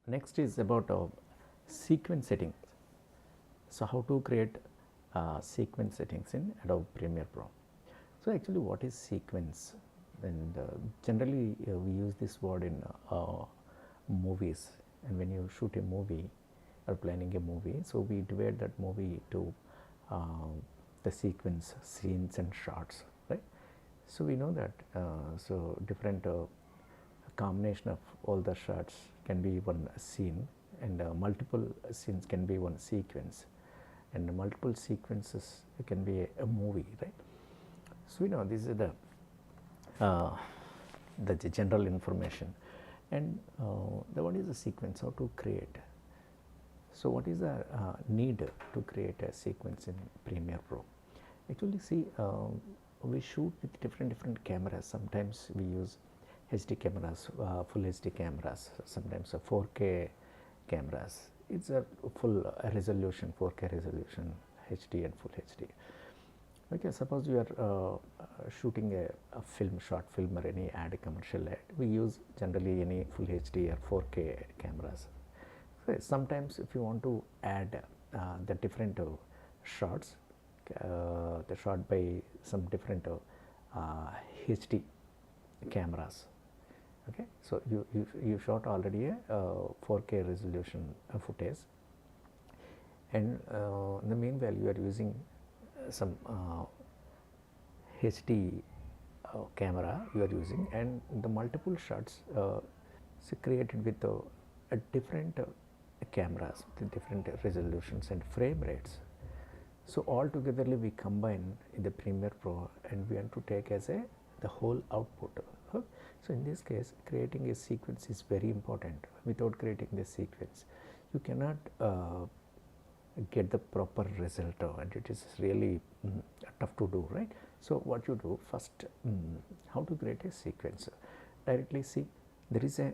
Next is about sequence settings. So how to create sequence settings in Adobe Premiere Pro. So actually what is sequence? And generally we use this word in movies, and when you shoot a movie or planning a movie, so we divide that movie to the sequence scenes and shots, right? So we know that so different combination of all the shots can be one scene, and multiple scenes can be one sequence, and multiple sequences can be a movie, right? So we know this is uh, the general information, and the what is the sequence, how to create. So what is the need to create a sequence in Premiere Pro? Actually, see, we shoot with different cameras. Sometimes we use HD cameras, full HD cameras, sometimes a 4K cameras. It's a full resolution, 4K resolution, HD and full HD. Okay, suppose you are shooting a film, short film or any ad, commercial ad. We use generally any full HD or 4K cameras. So sometimes if you want to add the different shots, the shot by some different HD cameras. Okay, so you shot already a 4K resolution footage, and in the meanwhile you are using some HD camera you are using, and the multiple shots created with a different cameras with different resolutions and frame rates. So all togetherly we combine in the Premiere Pro, and we want to take as the whole output. So in this case, creating a sequence is very important. Without creating the sequence, you cannot get the proper result, and it is really tough to do, right? So what you do first, how to create a sequence? Directly see, there is a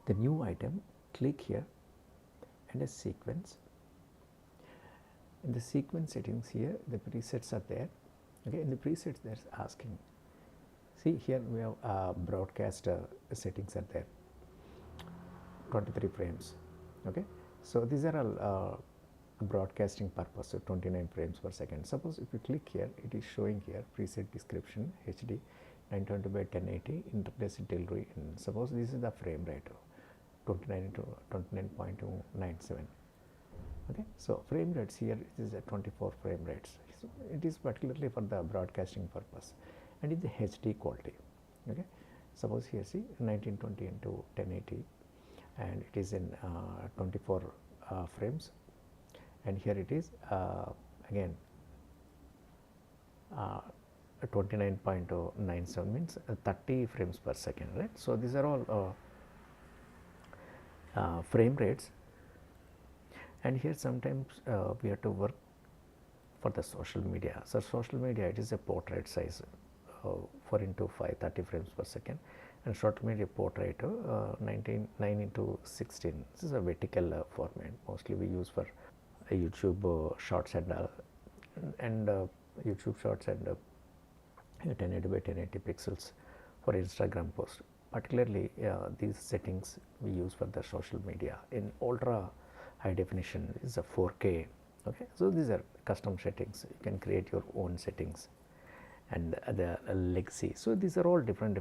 the new item, click here, and a sequence. In the sequence settings here, the presets are there. Okay, in the presets there's asking. See here we have broadcast settings are there, 23 frames. Okay, so these are all broadcasting purpose, so 29 frames per second. Suppose if you click here, it is showing here preset description HD 920 by 1080 interplace delivery, and suppose this is the frame rate 29 to 29.297. Okay, so frame rates here is a 24 frame rates. So it is particularly for the broadcasting purpose, and it's the HD quality. Okay, suppose here see 1920 into 1080, and it is in 24 frames, and here it is again 29.97 means 30 frames per second, right? So these are all frame rates. And here sometimes we have to work for the social media. So social media, it is a portrait size 4 into 5, 30 frames per second, and short media portrait 9 into 16. This is a vertical format. Mostly we use for YouTube shorts and YouTube shorts and 1080 by 1080 pixels for Instagram post. Particularly these settings we use for the social media. In ultra high definition is a 4K. Okay, so these are custom settings. You can create your own settings, and the legacy. So these are all different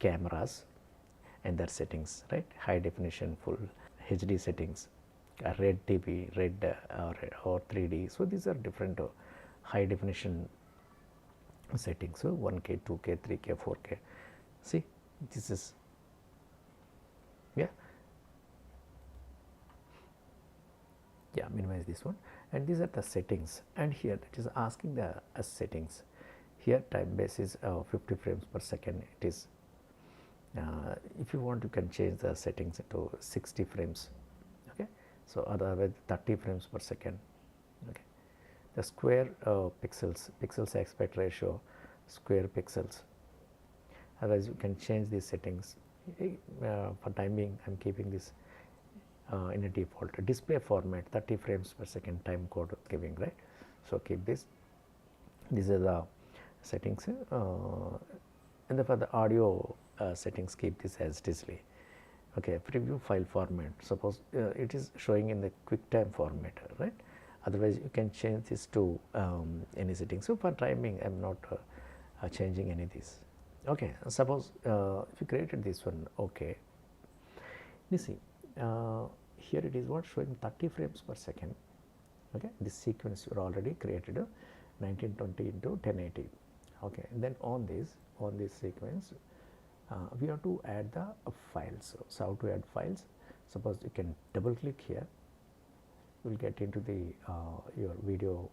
cameras and their settings, right? High definition, full HD settings, red TV, red or 3D. So these are different high definition settings. So 1K, 2K, 3K, 4K. See, this is, yeah. Yeah, minimize this one, and these are the settings, and here it is asking the settings. Here time base is 50 frames per second. It is if you want, you can change the settings to 60 frames. Okay, so otherwise 30 frames per second. Okay, the square pixels aspect ratio, square pixels. Otherwise you can change these settings. For time being I am keeping this in a default. Display format 30 frames per second time code giving, right? So keep this. These are the settings, and for the audio settings, keep this as display. Okay, preview file format. Suppose it is showing in the QuickTime format, right? Otherwise, you can change this to any setting. So for timing, I am not changing any of this. Okay, suppose if you created this one, okay. You see, here it is what showing 30 frames per second. Okay, this sequence you already created 1920 into 1080. Okay, then on this sequence, we have to add the files. So how to add files? Suppose you can double click here. You will get into the your video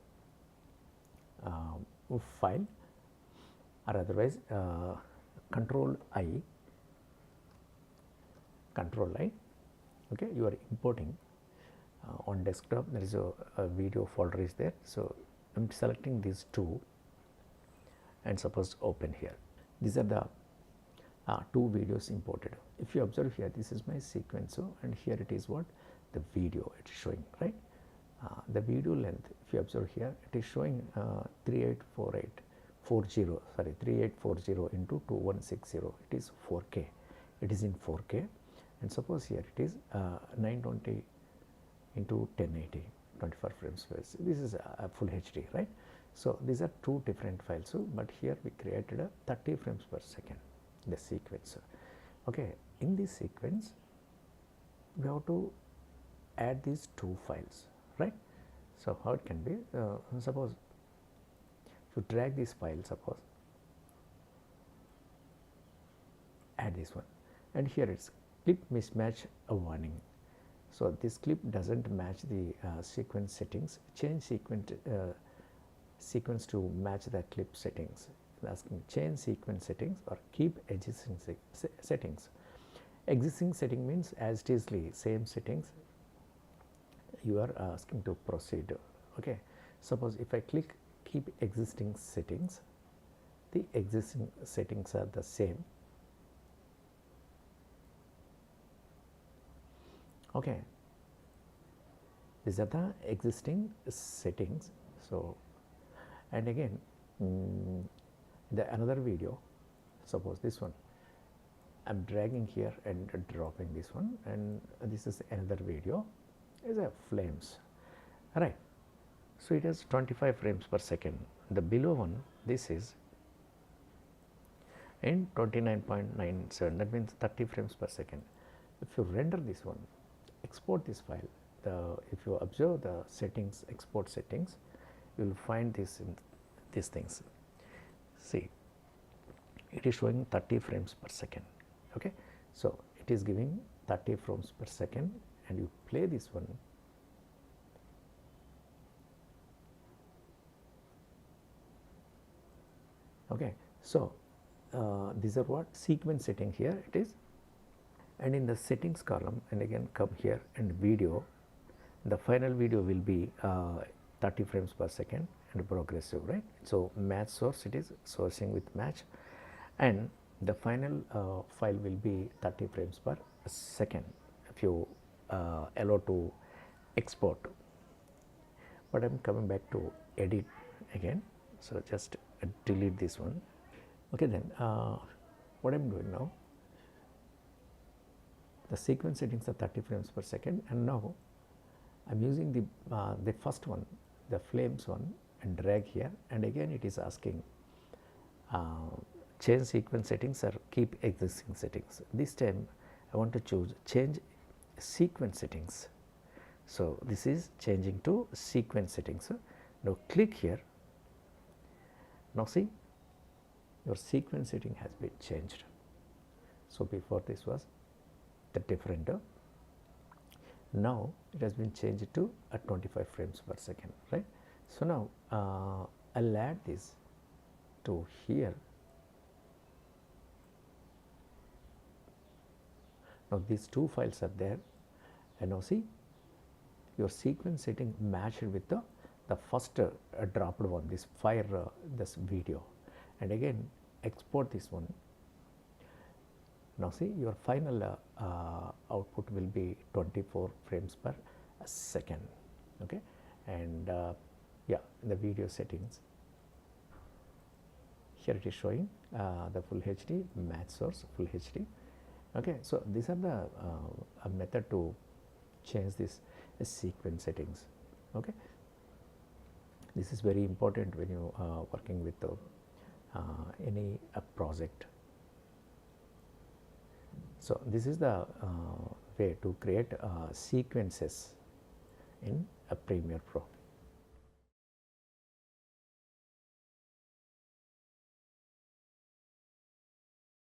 file, or otherwise control I. Okay, you are importing on desktop. There is a video folder is there. So I am selecting these two and suppose open here. These are the two videos imported. If you observe here, this is my sequence, and here it is what the video it is showing, right? The video length, if you observe here, it is showing 3840 into 2160. It is 4K. It is in 4K, and suppose here it is 920 into 1080, 24 frames per second. This is a full HD, right? So these are two different files. So, but here we created a 30 frames per second, the sequence. Okay, in this sequence, we have to add these two files, right? So how it can be? Suppose if you drag this file, suppose add this one, and here it's clip mismatch a warning. So this clip doesn't match the sequence settings. Change sequence to match the clip settings. Asking change sequence settings or keep existing settings. Existing setting means as it is the same settings you are asking to proceed. Okay, suppose if I click keep existing settings, the existing settings are the same. Okay, these are the existing settings. So, and again the another video, suppose this one, I am dragging here and dropping this one, and this is another video, is a flames, right? So it has 25 frames per second. The below one, this is in 29.97, that means 30 frames per second. If you render this one, export this file, if you observe the settings, export settings, you will find this in these things. See, it is showing 30 frames per second. Okay, so it is giving 30 frames per second, and you play this one. Okay, so these are what sequence setting here it is, and in the settings column, and again come here and video, the final video will be 30 frames per second and progressive, right? So match source, it is sourcing with match, and the final file will be 30 frames per second if you allow to export. But I am coming back to edit again, so just delete this one. Okay, then what I am doing now, the sequence settings are 30 frames per second, and now I am using the first one, the flames one, and drag here, and again it is asking change sequence settings or keep existing settings. This time I want to choose change sequence settings. So this is changing to sequence settings. Now click here. Now see, your sequence setting has been changed. So before this was the different. Now it has been changed to 25 frames per second, right? So now I'll add this to here. Now these two files are there, and now see your sequence setting matched with the first dropped one, this fire this video, and again export this one. Now see your final output will be 24 frames per second. Okay, and yeah, the video settings here it is showing the full HD match source, full HD, Okay, so these are the a method to change this sequence settings. Okay, this is very important when you working with any project. So this is the way to create sequences in a Premiere Pro.